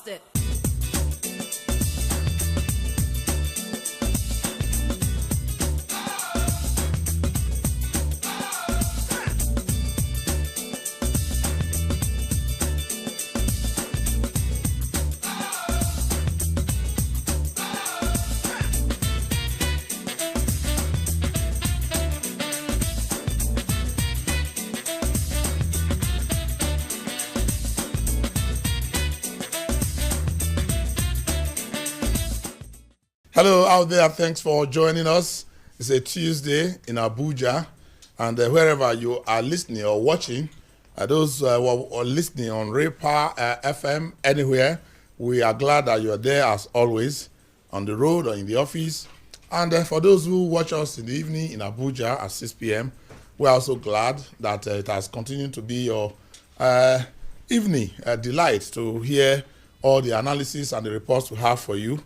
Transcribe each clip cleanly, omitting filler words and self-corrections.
it. Hello out there, thanks for joining us. It's a Tuesday in Abuja, and wherever you are listening or watching, those who are listening on Raypa FM, anywhere, we are glad that you are there as always, on the road or in the office. And for those who watch us in the evening in Abuja at 6 p.m., we're also glad that it has continued to be your evening delight to hear all the analysis and the reports we have for you.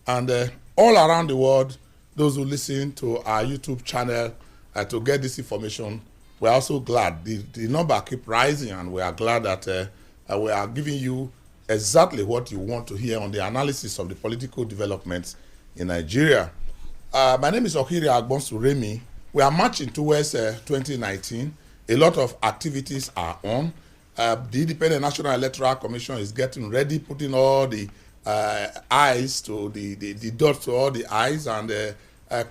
And all around the world, those who listen to our YouTube channel to get this information, we're also glad. The number keep rising, and we are glad that we are giving you exactly what you want to hear on the analysis of the political developments in Nigeria. My name is Okiri Agbonsuremi. We are marching towards 2019. A lot of activities are on. The Independent National Electoral Commission is getting ready, putting all the I's to the dots to all the I's, and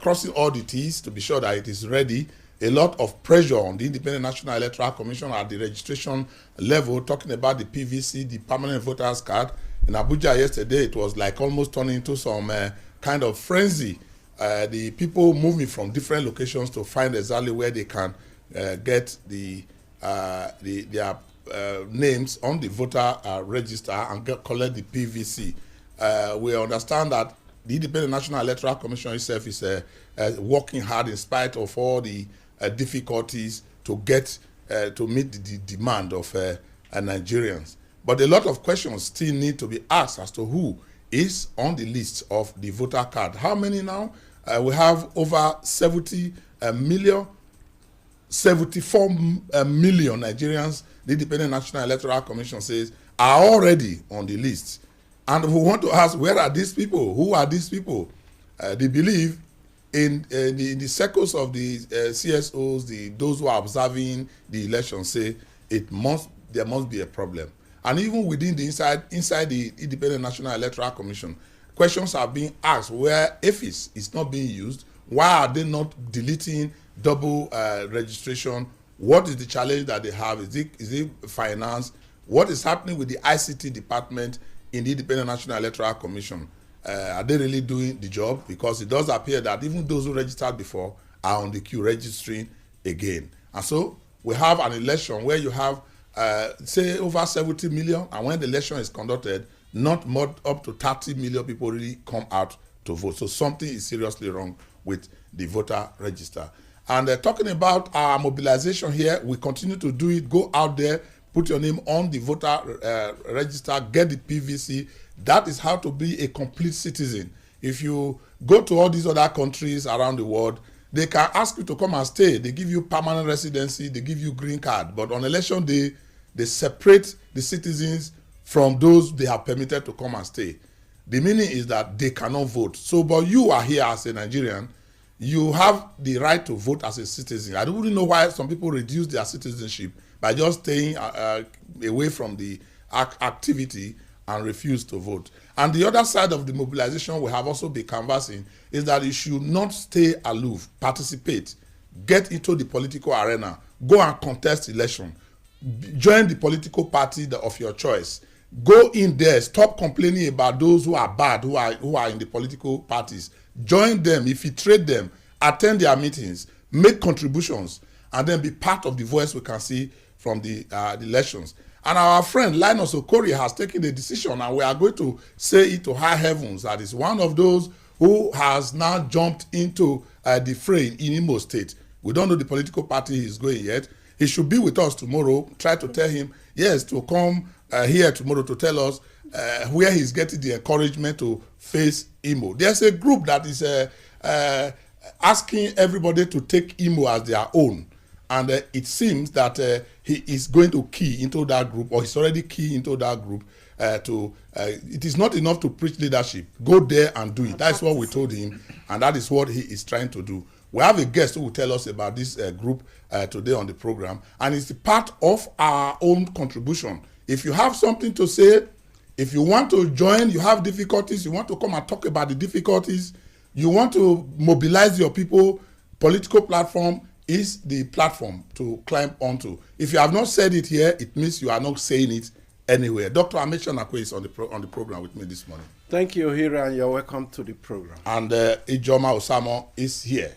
crossing all the T's to be sure that it is ready. A lot of pressure on the Independent National Electoral Commission at the registration level, talking about the PVC, the permanent voters card. In Abuja yesterday, it was like almost turning into some kind of frenzy. The people moving from different locations to find exactly where they can get their names on the voter register and collect the PVC. We understand that the Independent National Electoral Commission itself is working hard in spite of all the difficulties to get to meet the demand of Nigerians. But a lot of questions still need to be asked as to who is on the list of the voter card. How many now? We have over 74 million Nigerians, the Independent National Electoral Commission says, are already on the list. And we want to ask, where are these people? Who are these people? They believe in the circles of the CSOs, those who are observing the election say there must be a problem. And even within the inside the Independent National Electoral Commission, questions are being asked where AFIS is not being used. Why are they not deleting double registration? What is the challenge that they have? Is it finance? What is happening with the ICT department in the Independent National Electoral Commission? Are they really doing the job? Because it does appear that even those who registered before are on the queue registering again. And so we have an election where you have, say, over 70 million, and when the election is conducted, not more up to 30 million people really come out to vote. So something is seriously wrong with the voter register. And talking about our mobilization here, we continue to do it. Go out there, put your name on the voter register, get the PVC. That is how to be a complete citizen. If you go to all these other countries around the world, they can ask you to come and stay. They give you permanent residency, they give you green card. But on election day, they separate the citizens from those they have permitted to come and stay. The meaning is that they cannot vote. So, but you are here as a Nigerian, you have the right to vote as a citizen. I don't really know why some people reduce their citizenship by just staying away from the activity and refuse to vote. And the other side of the mobilization we have also been canvassing is that you should not stay aloof, participate, get into the political arena, go and contest election, join the political party of your choice. Go in there, stop complaining about those who are bad, who are in the political parties. Join them, infiltrate them, attend their meetings, make contributions, and then be part of the voice we can see from the elections. And our friend Linus Okorie has taken a decision, and we are going to say it to high heavens, that is one of those who has now jumped into the fray in Imo State. We don't know the political party he's going yet. He should be with us tomorrow. Try to tell him, yes, to come here tomorrow to tell us where he's getting the encouragement to face Imo. There's a group that is asking everybody to take Imo as their own. and it seems that he is going to key into that group, or he's already key into that group. It is not enough to preach leadership. Go there and do it. That's what we told him, and that is what he is trying to do. We have a guest who will tell us about this group today on the program, and it's part of our own contribution. If you have something to say, if you want to join, you have difficulties, you want to come and talk about the difficulties, you want to mobilize your people, Political Platform is the platform to climb onto. If you have not said it here, it means you are not saying it anywhere. Dr. Amechi Onakwe is on the program with me this morning. Thank you, Hira, and you're welcome to the program. And Ijoma Osamo is here.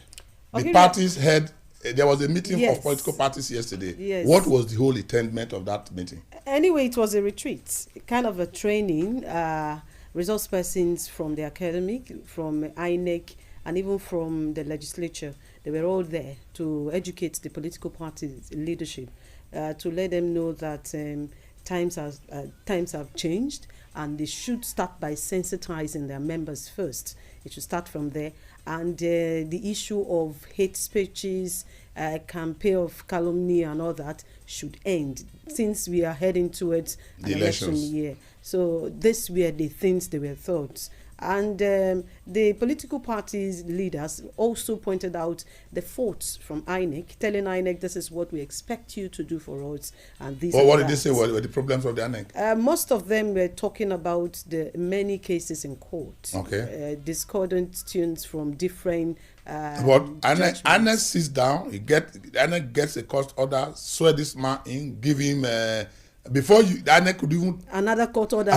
The parties had, there was a meeting of political parties yesterday. Yes. What was the whole intent of that meeting? Anyway, it was a retreat, kind of a training, resource persons from the academic, from INEC, and even from the legislature. They were all there to educate the political parties leadership, to let them know that times have changed, and they should start by sensitizing their members first. It should start from there. And the issue of hate speeches, campaign of calumny and all that should end, since we are heading towards an election year. So these were the things they were thought. And the political parties leaders also pointed out the faults from INEC, telling INEC this is what we expect you to do for us. And these what did they say were the problems of the INEC? Most of them were talking about the many cases in court. Okay. Discordant tunes from different But INEC sits down, INEC gets a court order, swear this man in, give him before the INEC could even another court order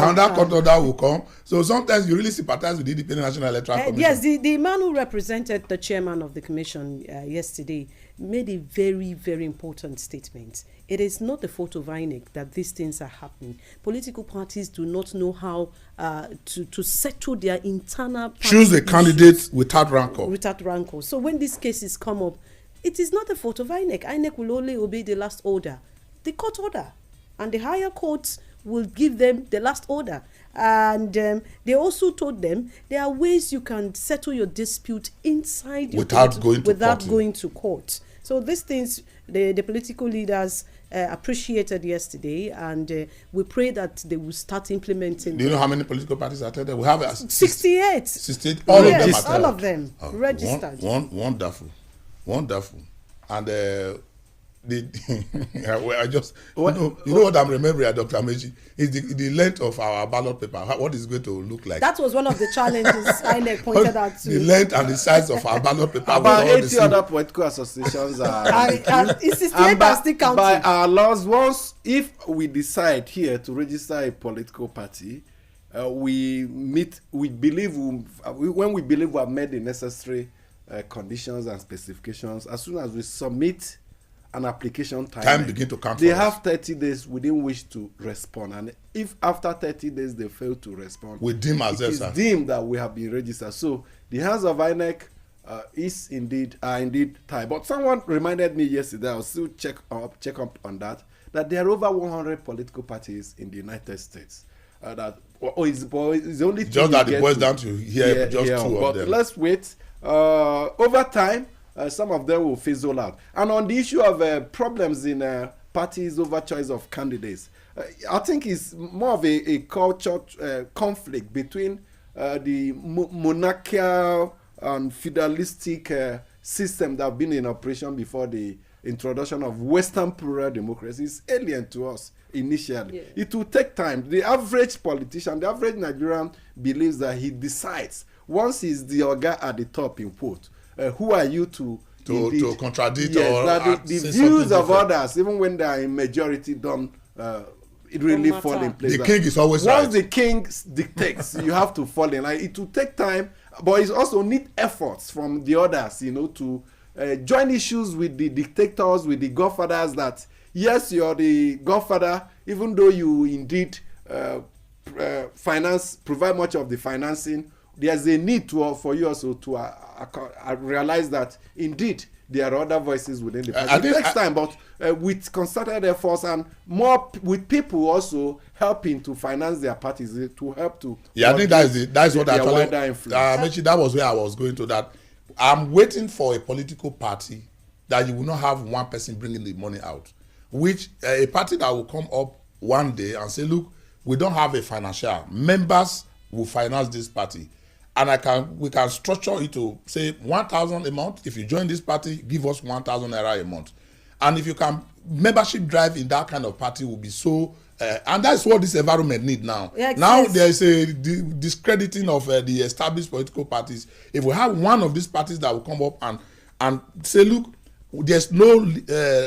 will come. So sometimes you really sympathize with the Independent National Electoral Commission. Yes, the man who represented the chairman of the commission yesterday made a very, very important statement. It is not the fault of INEC that these things are happening. Political parties do not know how to settle their internal choose a candidate without rancor. Without rancor. So when these cases come up, it is not the fault of INEC. INEC will only obey the last order, the court order. And the higher courts will give them the last order. And they also told them there are ways you can settle your dispute inside without going to court. So these things the political leaders appreciated yesterday, and we pray that they will start implementing. Do you know how many political parties are there? We have 68. 68. All of them registered. Wonderful. And I just you know what I'm remembering, Dr. Amechi, is the length of our ballot paper. What is going to look like? That was one of the challenges INEC pointed out to. The length and the size of our ballot paper. About 80 other political associations are by our laws. Once, if we decide here to register a political party, when we believe we have made the necessary conditions and specifications, as soon as we submit an application time begin to count. They have 30 days within which to respond, and if after 30 days they fail to respond, we deem it is deemed that we have been registered. So the hands of INEC is indeed tied. But someone reminded me yesterday, I'll still check up on that there are over 100 political parties in the United States. It's only just that it boils down to here just two of them. But let's wait. Over time, some of them will fizzle out. And on the issue of problems in parties over choice of candidates, I think it's more of a culture conflict between the monarchical and feudalistic system that have been in operation before the introduction of Western plural democracy. Is alien to us initially. Yeah. It will take time. The average politician, the average Nigerian believes that he decides once he's the Oga at the top, in quote. Who are you to contradict the views of others, even when they are in majority, don't it really fall in place. The king is always right. Once the king dictates, you have to fall in line. It will take time, but it also need efforts from the others, to join issues with the dictators, with the godfathers. That yes, you're the godfather, even though you indeed provide much of the financing. There's a need for you also to realize that indeed there are other voices within the party. It takes time, but with concerted efforts and more with people also helping to finance their parties to help to. Yeah, I think that's what actually. That was where I was going to. That I'm waiting for a political party that you will not have one person bringing the money out. Which a party that will come up one day and say, look, we don't have a financial. Members will finance this party. And we can structure it to say 1,000 a month. If you join this party, give us 1,000 naira a month. And if you can, membership drive in that kind of party will be so, and that's what this environment need now. Yeah, now yes. there is a discrediting of the established political parties. If we have one of these parties that will come up and say, look, there's no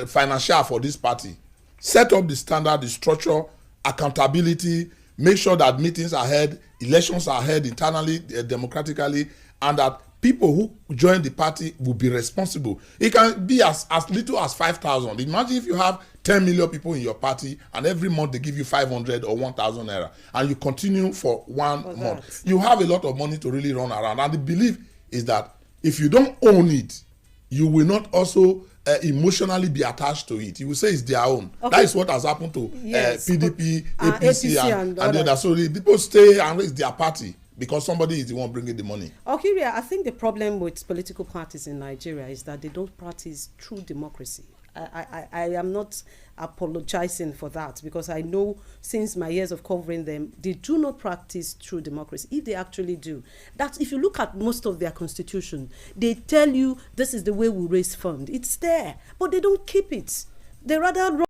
financial for this party. Set up the standard, the structure, accountability, make sure that meetings are held, elections are held internally, democratically, and that people who join the party will be responsible. It can be as little as 5,000. Imagine if you have 10 million people in your party and every month they give you 500 or 1,000 naira and you continue for 1 month. You have a lot of money to really run around. And the belief is that if you don't own it, you will not also emotionally be attached to it. You will say it's their own. Okay. That is what has happened to PDP, APC, and the other. So the people stay and raise their party because somebody is the one bringing the money. Okay, I think the problem with political parties in Nigeria is that they don't practice true democracy. I am not apologizing for that because I know since my years of covering them, they do not practice true democracy. If they actually do, that if you look at most of their constitution, they tell you this is the way we raise fund. It's there, but they don't keep it. They rather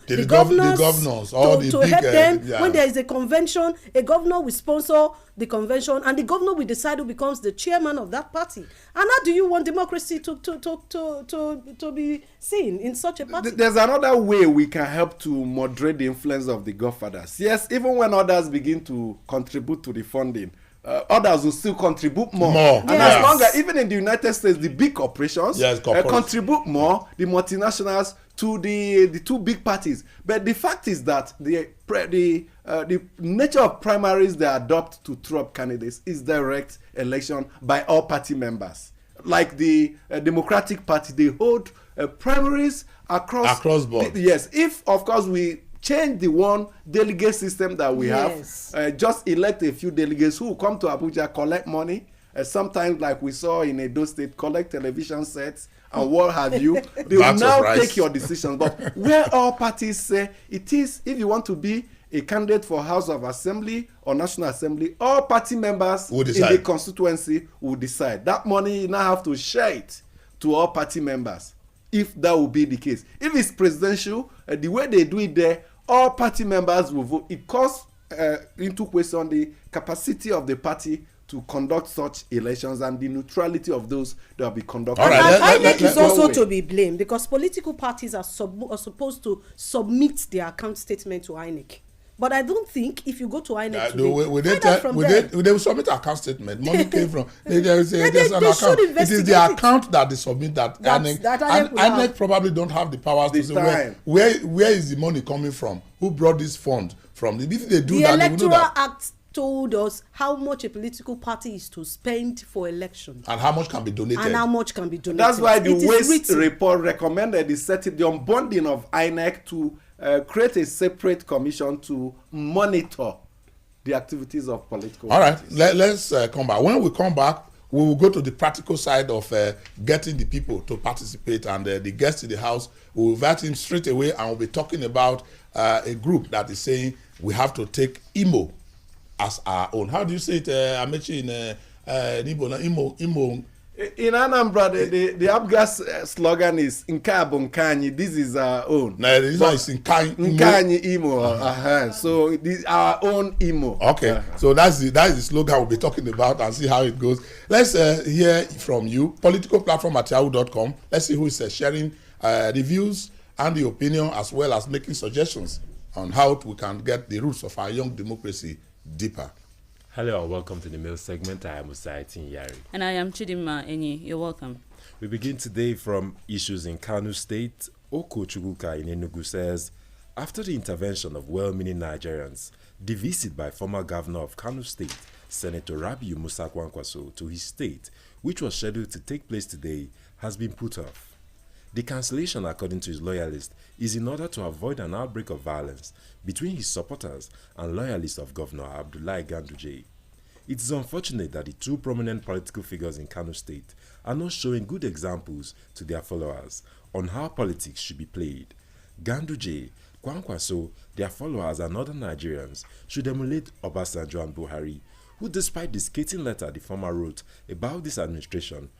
the governors to help them. When there is a convention, a governor will sponsor the convention and the governor will decide who becomes the chairman of that party. And how do you want democracy to be seen in such a party? There's another way we can help to moderate the influence of the godfathers. Yes, even when others begin to contribute to the funding, others will still contribute more. And as long as, even in the United States, the big corporations contribute more, the multinationals, to the two big parties. But the fact is that the nature of primaries they adopt to throw up candidates is direct election by all party members. Like the Democratic Party, they hold primaries across board. Yes, if of course we change the one delegate system that we have, just elect a few delegates who will come to Abuja, collect money, sometimes like we saw in Edo State, collect television sets and what have you. They will now take your decisions. But where all parties say it is, if you want to be a candidate for House of Assembly or National Assembly, all party members in the constituency will decide. That money, you now have to share it to all party members, if that will be the case. If it's presidential, the way they do it there, all party members will vote. It calls into question the capacity of the party to conduct such elections and the neutrality of those that will be conducted. INEC is also to be blamed because political parties are supposed to submit their account statement to INEC. But I don't think if you go to INEC they will submit an account statement. Money came from there's an account. It is the account that they submit that INEC probably don't have the powers to say where is the money coming from? Who brought this fund from? If they do that, they will know that. Act told us how much a political party is to spend for elections and how much can be donated. That's why the waste report recommended the unbundling of INEC to create a separate commission to monitor the activities of political parties. Let's come back. When we come back, we will go to the practical side of getting the people to participate, and the guest in the house will invite him straight away, and we'll be talking about a group that is saying we have to take Imo as our own. How do you say it, Amechi, in Igbo? Imo. In Anambra, the Abgas slogan is Nkabo Nkanyi. This is our own. No, this one is Nkanyi Imo. So this our own Imo. Okay, so that's the slogan we'll be talking about and see how it goes. Let's hear from you. Political Platform at yahoo.com. Let's see who is sharing the views and the opinion, as well as making suggestions on how we can get the roots of our young democracy deeper. Hello and welcome to the mail segment. I am Usaitin Yari. And I am Chidima Enyi. You're welcome. We begin today from issues in Kano State. Oko Chuguka in Enugu says, after the intervention of well-meaning Nigerians, the visit by former governor of Kano State, Senator Rabiu Musa Kwankwaso, to his state, which was scheduled to take place today, has been put off. The cancellation, according to his loyalists, is in order to avoid an outbreak of violence between his supporters and loyalists of Governor Abdullahi Ganduje. It is unfortunate that the two prominent political figures in Kano State are not showing good examples to their followers on how politics should be played. Ganduje, Kwankwaso, their followers and other Nigerians should emulate Obasanjo and Buhari, who despite the scathing letter the former wrote about this administration,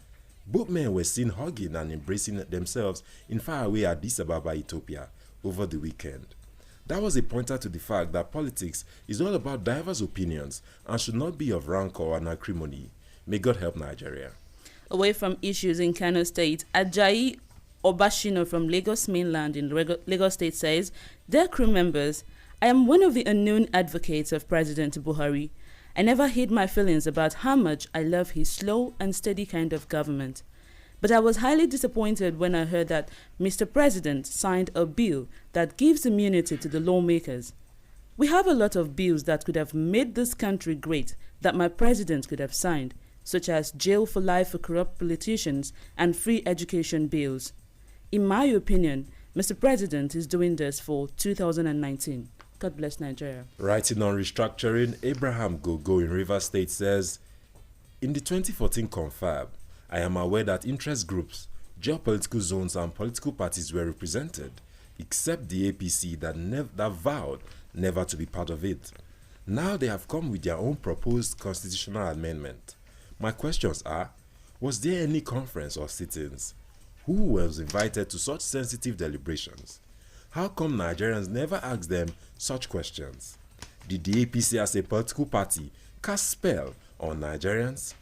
both men were seen hugging and embracing themselves in faraway Addis Ababa, Ethiopia, over the weekend. That was a pointer to the fact that politics is all about diverse opinions and should not be of rancor and acrimony. May God help Nigeria. Away from issues in Kano State, Ajayi Obashino from Lagos mainland in Lagos State says, "Dear crew members, I am one of the unknown advocates of President Buhari. I never hid my feelings about how much I love his slow and steady kind of government. But I was highly disappointed when I heard that Mr. President signed a bill that gives immunity to the lawmakers. We have a lot of bills that could have made this country great that my president could have signed, such as jail for life for corrupt politicians and free education bills. In my opinion, Mr. President is doing this for 2019. God bless Nigeria." Writing on restructuring, Abraham Gogo in Rivers State says, "In the 2014 confab, I am aware that interest groups, geopolitical zones and political parties were represented, except the APC that vowed never to be part of it. Now they have come with their own proposed constitutional amendment. My questions are, was there any conference or sit-ins? Who was invited to such sensitive deliberations? How come Nigerians never ask them such questions? Did the APC as a political party cast spell on Nigerians?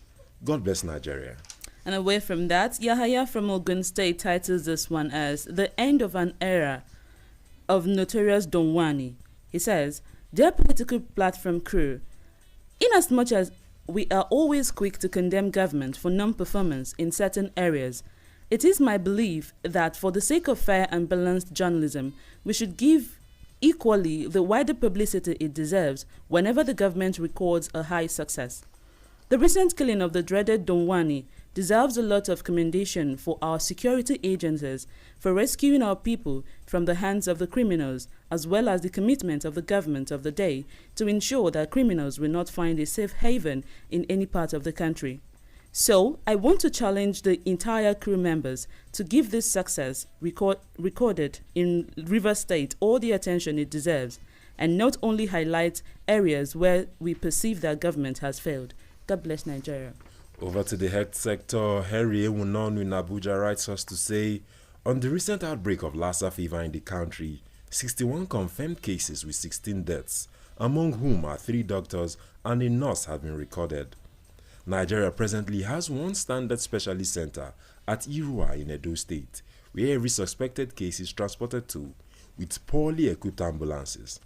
God bless Nigeria." And away from that, Yahaya from Ogun State titles this one as "The End of an Era of Notorious Donwani." He says, "Dear Political Platform crew, inasmuch as we are always quick to condemn government for non-performance in certain areas, it is my belief that for the sake of fair and balanced journalism, we should give equally the wider publicity it deserves whenever the government records a high success. The recent killing of the dreaded Donwani deserves a lot of commendation for our security agencies for rescuing our people from the hands of the criminals, as well as the commitment of the government of the day to ensure that criminals will not find a safe haven in any part of the country. So, I want to challenge the entire crew members to give this success recorded in Rivers State all the attention it deserves, and not only highlight areas where we perceive that government has failed. God bless Nigeria." Over to the health sector, Henry Ewunonu in Abuja writes us to say, on the recent outbreak of Lassa fever in the country, 61 confirmed cases with 16 deaths, among whom are 3 doctors and a nurse have been recorded. Nigeria presently has one standard specialist center at Irua in Edo State, where every suspected case is transported to, with poorly equipped ambulances.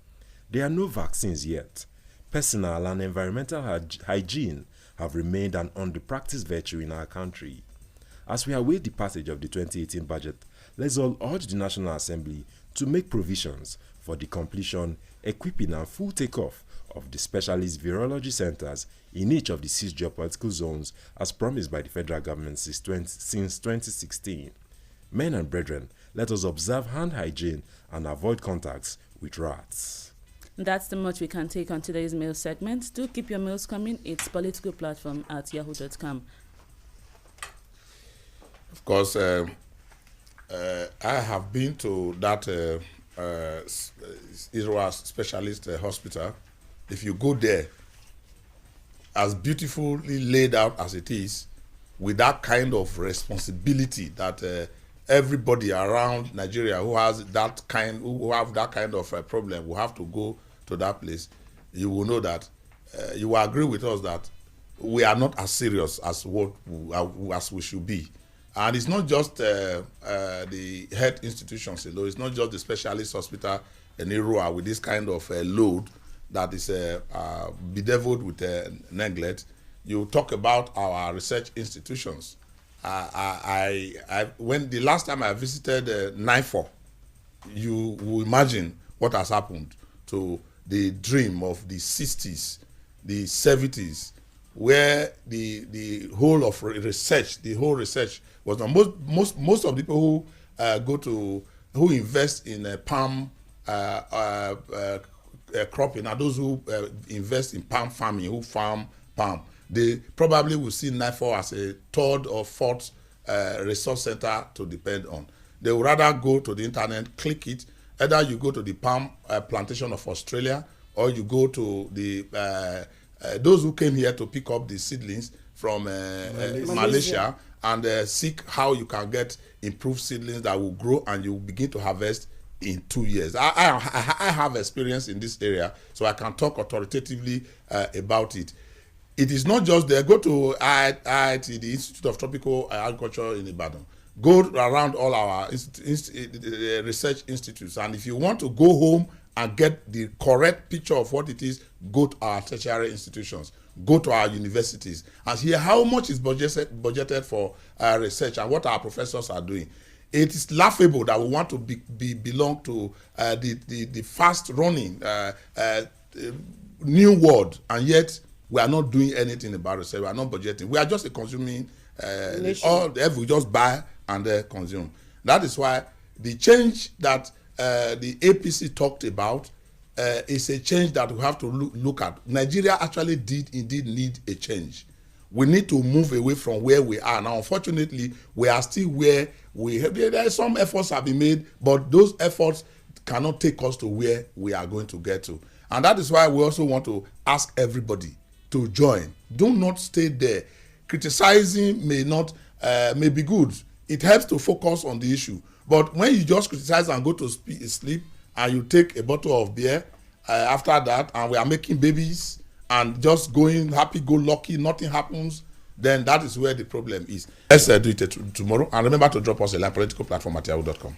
There are no vaccines yet. Personal and environmental hygiene have remained an under-practiced virtue in our country. As we await the passage of the 2018 budget, let's all urge the National Assembly to make provisions for the completion, equipping and full takeoff of the specialist virology centers in each of the 6 geopolitical zones as promised by the federal government since 2016. Men and brethren, let us observe hand hygiene and avoid contacts with rats. That's the much we can take on today's mail segment. Do keep your mails coming. It's Political Platform at yahoo.com. Of course, I have been to that Israel specialist hospital. If you go there, as beautifully laid out as it is, with that kind of responsibility that everybody around Nigeria who have that kind of problem will have to go to that place, you will know that you will agree with us that we are not as serious as we should be. And it's not just the health institutions alone. It's not just the specialist hospital in Irua with this kind of load that is bedeviled with neglect. You talk about our research institutions. When the last time I visited NIFO, you will imagine what has happened to the dream of the 60s, the 70s, where the whole of research was done. Most of the people who invest in palm cropping are those who invest in palm farming, who farm palm. They probably will see NIFO as a third or fourth resource center to depend on. They would rather go to the internet, click it. Either you go to the palm plantation of Australia, or you go to the those who came here to pick up the seedlings from Malaysia and seek how you can get improved seedlings that will grow and you begin to harvest in 2 years. I have experience in this area, so I can talk authoritatively about it. It is not just there. Go to Ait, the Institute of Tropical Agriculture in Ibadan. Go around all our research institutes, and if you want to go home and get the correct picture of what it is, go to our tertiary institutions, go to our universities, and hear how much is budgeted for research and what our professors are doing. It is laughable that we want to belong to the fast-running new world, and yet we are not doing anything about research. We are not budgeting. We are just a consuming. We just buy and consume. That is why the change that the APC talked about is a change that we have to look at. Nigeria actually did indeed need a change. We need to move away from where we are now. Unfortunately, we are still where we have. There are some efforts have been made, but those efforts cannot take us to where we are going to get to. And that is why we also want to ask everybody to join. Do not stay there. Criticizing may be good. It helps to focus on the issue. But when you just criticize and go to sleep and you take a bottle of beer after that, and we are making babies and just going happy-go-lucky, nothing happens, then that is where the problem is. Let's do it tomorrow. And remember to drop us a line, politicalplatform@yahoo.com.